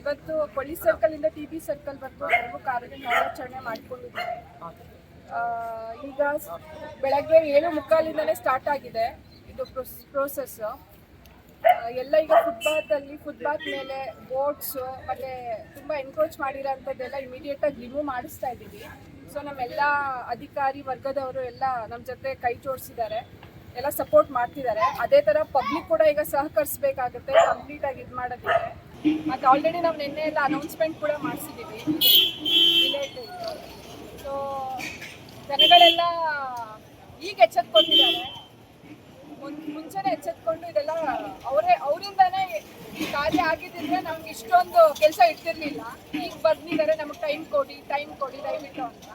ಇವತ್ತು police circle ಇಂದ TB circle ವರೆಗೂ ಕಾರ್ಯಾಚರಣೆ ಮಾಡ್ಕೊಂಡಿದ್ದೀವಿ. ಈಗ ಬೆಳಗ್ಗೆ 7:45 ಸ್ಟಾರ್ಟ್ ಆಗಿದೆ ಇದು ಪ್ರೋಸೆಸ್. ಎಲ್ಲ ಈಗ ಫುಟ್ಪಾತ್ ಮೇಲೆ ಬೋಟ್ಸು ಮತ್ತು ತುಂಬ ಎನ್ಕ್ರೋಚ್ ಮಾಡಿರೋಂಥದ್ದೆಲ್ಲ ಇಮಿಡಿಯೇಟಾಗಿ ರಿಮೂವ್ ಮಾಡಿಸ್ತಾ ಇದ್ದೀವಿ. ಸೊ ನಮ್ಮೆಲ್ಲ ಅಧಿಕಾರಿ ವರ್ಗದವರು ಎಲ್ಲ ನಮ್ಮ ಜೊತೆ ಕೈ ಜೋಡಿಸಿದ್ದಾರೆ, ಎಲ್ಲ ಸಪೋರ್ಟ್ ಮಾಡ್ತಿದ್ದಾರೆ. ಅದೇ ಥರ ಪಬ್ಲಿಕ್ ಕೂಡ ಈಗ ಸಹಕರಿಸಬೇಕಾಗುತ್ತೆ ಕಂಪ್ಲೀಟಾಗಿ ಇದು ಮಾಡೋದಿದೆ. ಮತ್ತು ಆಲ್ರೆಡಿ ನಾವು ನಿನ್ನೆ ಎಲ್ಲ ಅನೌನ್ಸ್ಮೆಂಟ್ ಕೂಡ ಮಾಡಿಸಿದ್ದೀವಿ ರಿಲೇಟೆಡ್. ಸೊ ಜನಗಳೆಲ್ಲ ಈಗ ಎಚ್ಚೆತ್ಕೊಂಡಿದ್ದಾರೆ, ಮುಂಚೆನೇ ಎಚ್ಚೆತ್ಕೊಂಡು ಇದೆಲ್ಲ ಅವರಿಂದಾನೇ ಈ ಕಾರ್ಯ ಆಗಿದ್ದಿದ್ರೆ ನಮ್ಗೆ ಇಷ್ಟೊಂದು ಕೆಲಸ ಇರ್ತಿರ್ಲಿಲ್ಲ. ಈಗ ಬಂದಿದ್ದಾರೆ, ನಮಗೆ ಟೈಮ್ ಕೊಡಿ ದಯವಿಟ್ಟು ಅಂತ.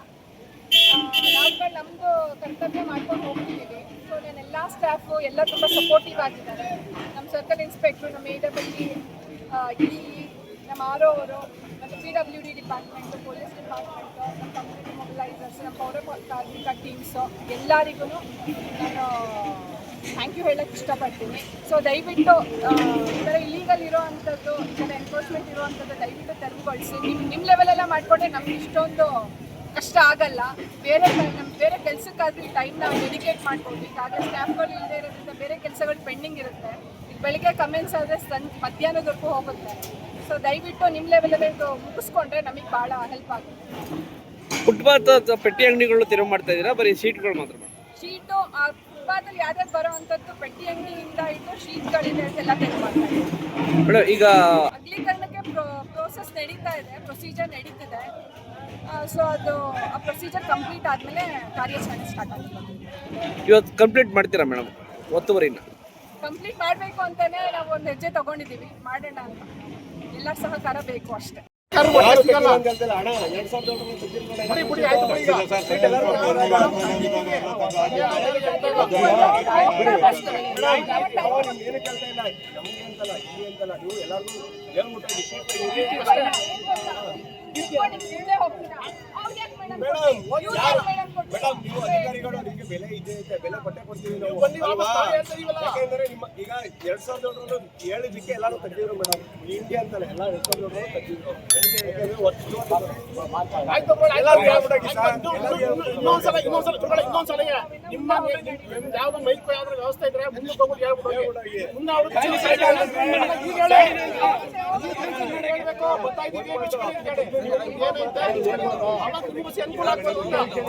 ನಾವುಗಳು ನಮ್ಮದು ಕರ್ತವ್ಯ ಮಾಡ್ಕೊಂಡು ಹೋಗ್ತಿದ್ದೀವಿ. ಸೊ ನಾನೆಲ್ಲ ಸ್ಟಾಫು ಎಲ್ಲ ತುಂಬ ಸಪೋರ್ಟಿವ್ ಆಗಿದ್ದಾರೆ. ನಮ್ಮ ಸರ್ಕಲ್ ಇನ್ಸ್ಪೆಕ್ಟ್ರು, ನಮ್ಮ AWD, ನಮ್ಮ RO ಅವರು, ಮತ್ತು PWD ಡಿಪಾರ್ಟ್ಮೆಂಟು, ಪೊಲೀಸ್ ಡಿಪಾರ್ಟ್ಮೆಂಟು, ನಮ್ಮ ಕಮ್ಯುನಿಟಿ ಮೊಬಿಲೈಸರ್ಸ್, ನಮ್ಮ ಪೌರ ಕಾರ್ಮಿಕ ಟೀಮ್ಸು ಎಲ್ಲರಿಗೂ ನಾನು ಥ್ಯಾಂಕ್ ಯು ಹೇಳೋಕ್ಕೆ ಇಷ್ಟಪಡ್ತೀನಿ. ಸೊ ದಯವಿಟ್ಟು ಈ ಥರ ಇಲೀಗಲ್ ಇರೋ ಅಂಥದ್ದು, ಈ ಥರ ಎನ್ಫೋರ್ಸ್ಮೆಂಟ್ ಇರೋ ಅಂಥದ್ದು ದಯವಿಟ್ಟು ತೆರವುಗೊಳಿಸಿ. ನಿಮ್ಮ ಲೆವೆಲೆಲ್ಲ ಮಾಡಿಕೊಂಡ್ರೆ ನಮ್ಗೆ ಇಷ್ಟೊಂದು ಕಷ್ಟ ಆಗಲ್ಲ. ಬೇರೆ ಕೆಲಸಕ್ಕಾದ್ರೂ ಟೈಮ್ನ ಡೆಡಿಕೇಟ್ ಮಾಡ್ಬೋದು. ಈಗಾಗಲೇ ಸ್ಟಾಫ್ಗಳು ಇಲ್ಲದೆ ಇರೋದ್ರಿಂದ ಬೇರೆ ಕೆಲಸಗಳು ಪೆಂಡಿಂಗ್ ಇರುತ್ತೆ. ಈಗ ಬೆಳಿಗ್ಗೆ ಕಮೆನ್ಸ್ ಆದರೆ ಮಧ್ಯಾಹ್ನದವರೆಗೂ ಹೋಗುತ್ತೆ. ಸೊ ದಯವಿಟ್ಟು ನಿಮ್ಮ ಲೆವೆಲಲ್ಲೇ ಇದು ಮುಗಿಸ್ಕೊಂಡ್ರೆ ನಮಗೆ ಭಾಳ ಹೆಲ್ಪ್ ಆಗುತ್ತೆ. ಫುಟ್ಪಾತ್ ಪೆಟ್ಟಿ ಅಂಗಡಿಗಳು ತೆರವು ಮಾಡ್ತಾ ಇದ್ದೀರಾ, ಬರೀ ಶೀಟ್ಗಳು ಮಾತ್ರ? ಶೀಟು ಫುಟ್ಪಾತಲ್ಲಿ ಯಾವ್ದಾದ್ರು ಬರೋ ಅಂಥದ್ದು ಪೆಟ್ಟಿ ಅಂಗಡಿಯಿಂದ ಇಟ್ಟು ಶೀಟ್ಗಳಿದೆ ಎಲ್ಲ ತೆರವು ಮಾಡ್ತಾ ಇದ್ದೀವಿ. ಈಗ ಅಗಲೀಕರಣಕ್ಕೆ ಪ್ರೋಸೆಸ್ ನಡೀತಾ ಇದೆ, ಪ್ರೊಸೀಜರ್ ನಡೀತಿದೆ. ಸೊ ಅದು ಆ ಪ್ರೊಸೀಜರ್ ಕಂಪ್ಲೀಟ್ ಆದಮೇಲೆ ಕಾರ್ಯಾಚರಣೆ ಸ್ಟಾರ್ಟ್ ಆಗುತ್ತೆ. ಇವತ್ತು ಕಂಪ್ಲೀಟ್ ಮಾಡ್ತೀರಾ ಮೇಡಮ್ ಒತ್ತುವರಿನ? ಕಂಪ್ಲೀಟ್ ಮಾಡಬೇಕು ಅಂತಲೇ ನಾವು ಒಂದು ಹೆಜ್ಜೆ ತಗೊಂಡಿದ್ದೀವಿ, ಮಾಡೋಣ ಅಂತ. ಎಲ್ಲ ಸಹಕಾರ ಬೇಕು ಅಷ್ಟೇ. ಅಧಿಕಾರಿಗಳು ನಿಮಗೆ ಬೆಲೆ ಇದೆ, ಬೆಲೆ ಕೊಟ್ಟೆ ಕೊಡ್ತೀವಿ ನಾವು. ಯಾಕೆಂದ್ರೆ ನಿಮ್ಮ ಈಗ 2007 ಹೇಳಿದ್ದಕ್ಕೆ ಎಲ್ಲರೂ ತೆಗೆದಿದ್ರು ಮೇಡಮ್. ಇಂಡಿಯಾ ಅಂತಲ್ಲ, ಎಲ್ಲ 2007 ತೆಗೆದಿದ್ರು. ಇನ್ನೊಂದ್ಸಲ ನಿಮ್ಮ ಯಾವ್ದು ಮೈಕ್ ಯಾವ್ದು ವ್ಯವಸ್ಥೆ ಇದ್ರೆ ಮುಂದಕ್ಕೆ ಹೋಗ್ಬಿಟ್ಟು ಹೇಳ್ಬಿಟ್ಟು ಮುಂದೆ ಅವರು ಗೊತ್ತಾಯ್ತು. ಏನೈತೆ ಅನುಕೂಲ ಆಗ್ತದೆ.